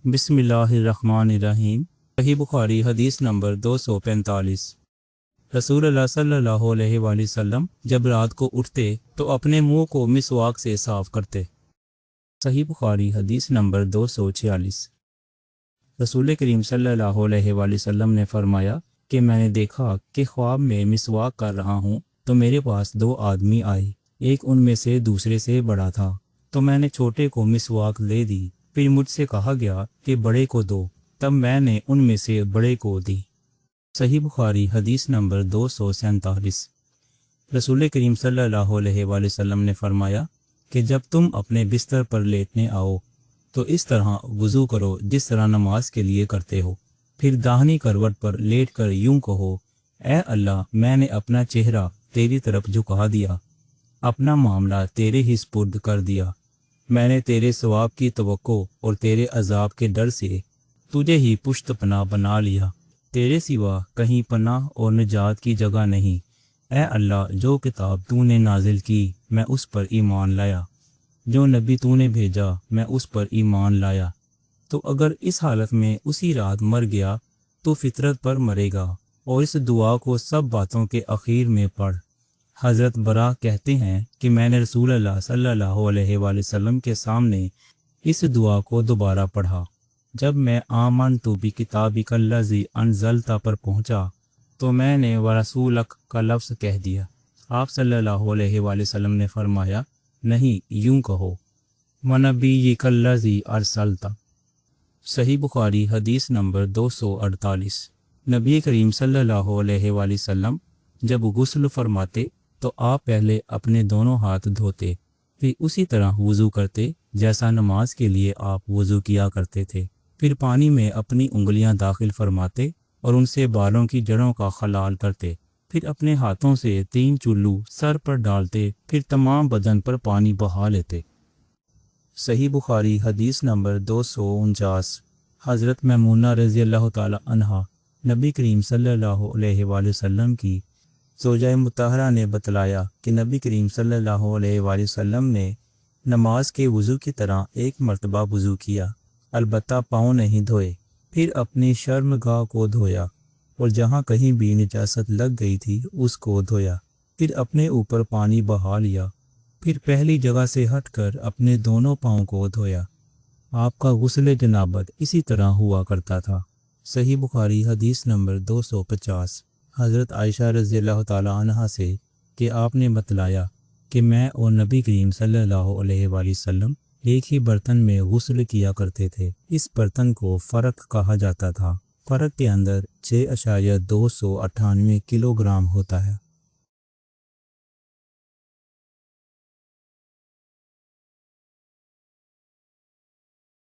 بسم اللہ الرحمن الرحیم۔ صحیح بخاری حدیث نمبر 245۔ رسول اللہ صلی اللہ علیہ وآلہ وسلم جب رات کو اٹھتے تو اپنے منہ کو مسواک سے صاف کرتے۔ صحیح بخاری حدیث نمبر 246۔ رسول کریم صلی اللہ علیہ وآلہ وسلم نے فرمایا کہ میں نے دیکھا کہ خواب میں مسواک کر رہا ہوں تو میرے پاس دو آدمی آئے، ایک ان میں سے دوسرے سے بڑا تھا، تو میں نے چھوٹے کو مسواک دے دی، پھر مجھ سے کہا گیا کہ بڑے کو دو، تب میں نے ان میں سے بڑے کو دی۔ صحیح بخاری حدیث نمبر 247۔ رسول کریم صلی اللہ علیہ وآلہ وسلم نے فرمایا کہ جب تم اپنے بستر پر لیٹنے آؤ تو اس طرح وضو کرو جس طرح نماز کے لیے کرتے ہو، پھر داہنی کروٹ پر لیٹ کر یوں کہو، اے اللہ، میں نے اپنا چہرہ تیری طرف جھکا دیا، اپنا معاملہ تیرے ہی سپرد کر دیا، میں نے تیرے ثواب کی توقع اور تیرے عذاب کے ڈر سے تجھے ہی پشت پناہ بنا لیا، تیرے سوا کہیں پناہ اور نجات کی جگہ نہیں، اے اللہ، جو کتاب تو نے نازل کی میں اس پر ایمان لایا، جو نبی تو نے بھیجا میں اس پر ایمان لایا، تو اگر اس حالت میں اسی رات مر گیا تو فطرت پر مرے گا، اور اس دعا کو سب باتوں کے اخیر میں پڑھ۔ حضرت برا کہتے ہیں کہ میں نے رسول اللہ صلی اللہ علیہ وآلہ وسلم کے سامنے اس دعا کو دوبارہ پڑھا۔ جب میں آمنت بکتابک الذی انزلت پر پہنچا تو میں نے ورسولک کا لفظ کہہ دیا۔ آپ صلی اللہ علیہ وآلہ وسلم نے فرمایا، نہیں، یوں کہو، ونبیک الذی ارسلت۔ صحیح بخاری حدیث نمبر 248۔ نبی کریم صلی اللہ علیہ وآلہ وسلم جب غسل فرماتے تو آپ پہلے اپنے دونوں ہاتھ دھوتے، پھر اسی طرح وضو کرتے جیسا نماز کے لیے آپ وضو کیا کرتے تھے، پھر پانی میں اپنی انگلیاں داخل فرماتے اور ان سے بالوں کی جڑوں کا خلال کرتے، پھر اپنے ہاتھوں سے 3 چلو سر پر ڈالتے، پھر تمام بدن پر پانی بہا لیتے۔ صحیح بخاری حدیث نمبر 249۔ حضرت میمونہ رضی اللہ تعالی عنہا نبی کریم صلی اللہ علیہ وآلہ وسلم کی زوجہ مطہرہ نے بتلایا کہ نبی کریم صلی اللہ علیہ وآلہ وسلم نے نماز کے وضو کی طرح ایک مرتبہ وضو کیا، البتہ پاؤں نہیں دھوئے، پھر اپنی شرمگاہ کو دھویا اور جہاں کہیں بھی نجاست لگ گئی تھی اس کو دھویا، پھر اپنے اوپر پانی بہا لیا، پھر پہلی جگہ سے ہٹ کر اپنے دونوں پاؤں کو دھویا۔ آپ کا غسل جنابت اسی طرح ہوا کرتا تھا۔ صحیح بخاری حدیث نمبر 250۔ حضرت عائشہ رضی اللہ تعالی عنہا سے کہ آپ نے بتلایا کہ میں اور نبی کریم صلی اللہ علیہ وآلہ وسلم ایک ہی برتن میں غسل کیا کرتے تھے، اس برتن کو فرق کہا جاتا تھا، فرق کے اندر 6.298 کلو گرام ہوتا ہے۔